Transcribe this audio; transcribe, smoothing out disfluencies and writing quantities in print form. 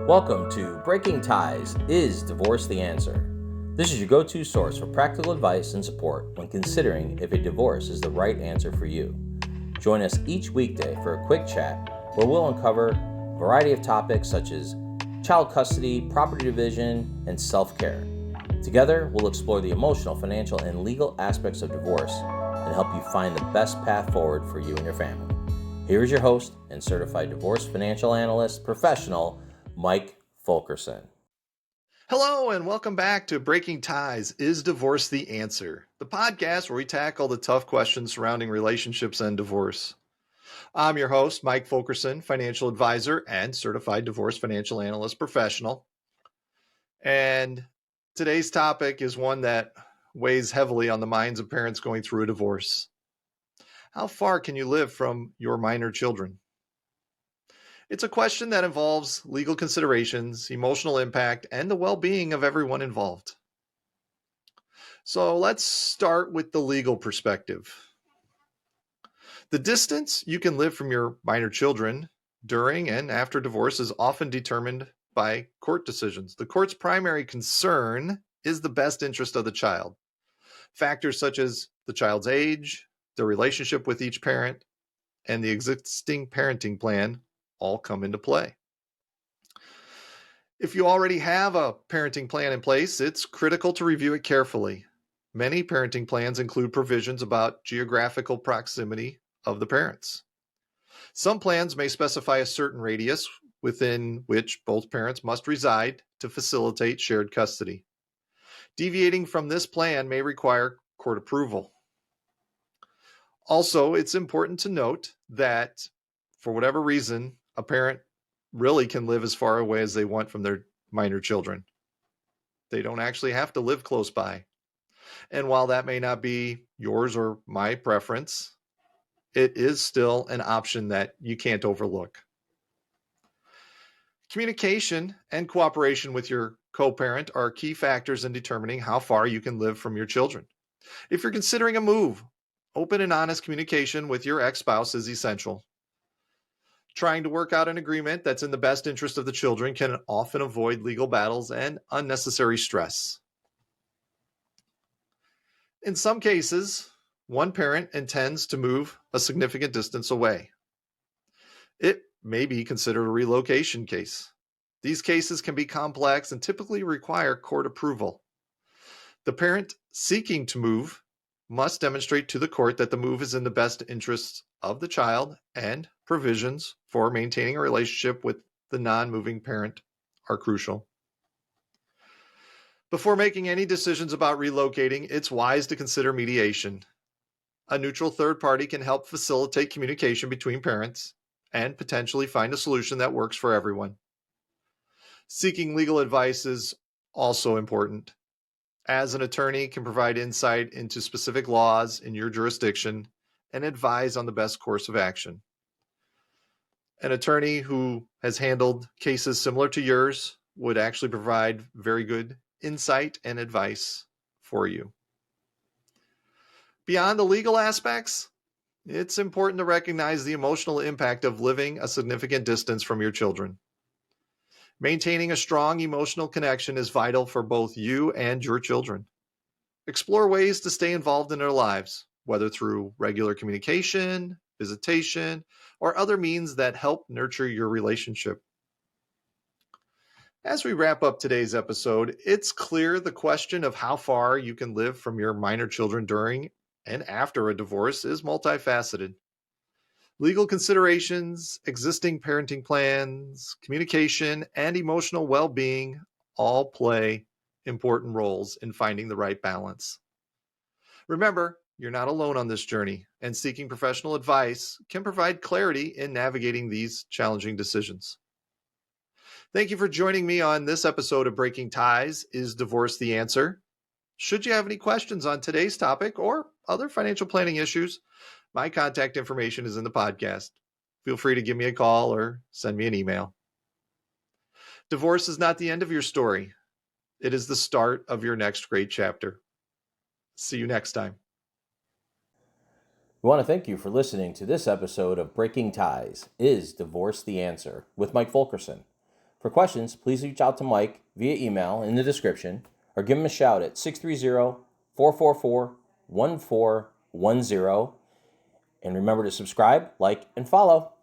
Welcome to Breaking Ties, Is Divorce the Answer? This is your go-to source for practical advice and support when considering if a divorce is the right answer for you. Join us each weekday for a quick chat where we'll uncover a variety of topics such as child custody, property division, and self-care. Together, we'll explore the emotional, financial, and legal aspects of divorce and help you find the best path forward for you and your family. Here is your host and Certified Divorce Financial Analyst professional, Mike Fulkerson. Hello, and welcome back to Breaking Ties, Is Divorce the Answer? The podcast where we tackle the tough questions surrounding relationships and divorce. I'm your host, Mike Fulkerson, financial advisor and certified divorce financial analyst professional. And today's topic is one that weighs heavily on the minds of parents going through a divorce. How far can you live from your minor children? It's a question that involves legal considerations, emotional impact, and the well-being of everyone involved. So let's start with the legal perspective. The distance you can live from your minor children during and after divorce is often determined by court decisions. The court's primary concern is the best interest of the child. Factors such as the child's age, the relationship with each parent, and the existing parenting plan all come into play. If you already have a parenting plan in place, it's critical to review it carefully. Many parenting plans include provisions about geographical proximity of the parents. Some plans may specify a certain radius within which both parents must reside to facilitate shared custody. Deviating from this plan may require court approval. Also, it's important to note that for whatever reason, a parent really can live as far away as they want from their minor children. They don't actually have to live close by. And while that may not be yours or my preference, it is still an option that you can't overlook. Communication and cooperation with your co-parent are key factors in determining how far you can live from your children. If you're considering a move, open and honest communication with your ex-spouse is essential. Trying to work out an agreement that's in the best interest of the children can often avoid legal battles and unnecessary stress. In some cases, one parent intends to move a significant distance away. It may be considered a relocation case. These cases can be complex and typically require court approval. The parent seeking to move must demonstrate to the court that the move is in the best interests of the child, and provisions for maintaining a relationship with the non-moving parent are crucial. Before making any decisions about relocating, it's wise to consider mediation. A neutral third party can help facilitate communication between parents and potentially find a solution that works for everyone. Seeking legal advice is also important, as an attorney can provide insight into specific laws in your jurisdiction and advise on the best course of action. An attorney who has handled cases similar to yours would actually provide very good insight and advice for you. Beyond the legal aspects, it's important to recognize the emotional impact of living a significant distance from your children. Maintaining a strong emotional connection is vital for both you and your children. Explore ways to stay involved in their lives, whether through regular communication, visitation, or other means that help nurture your relationship. As we wrap up today's episode, it's clear the question of how far you can live from your minor children during and after a divorce is multifaceted. Legal considerations, existing parenting plans, communication, and emotional well-being all play important roles in finding the right balance. Remember, you're not alone on this journey, and seeking professional advice can provide clarity in navigating these challenging decisions. Thank you for joining me on this episode of Breaking Ties, Is Divorce the Answer? Should you have any questions on today's topic or other financial planning issues, my contact information is in the podcast. Feel free to give me a call or send me an email. Divorce is not the end of your story. It is the start of your next great chapter. See you next time. We want to thank you for listening to this episode of Breaking Ties, Is Divorce the Answer? With Mike Fulkerson. For questions, please reach out to Mike via email in the description or give him a shout at 630-444-1410. And remember to subscribe, like, and follow.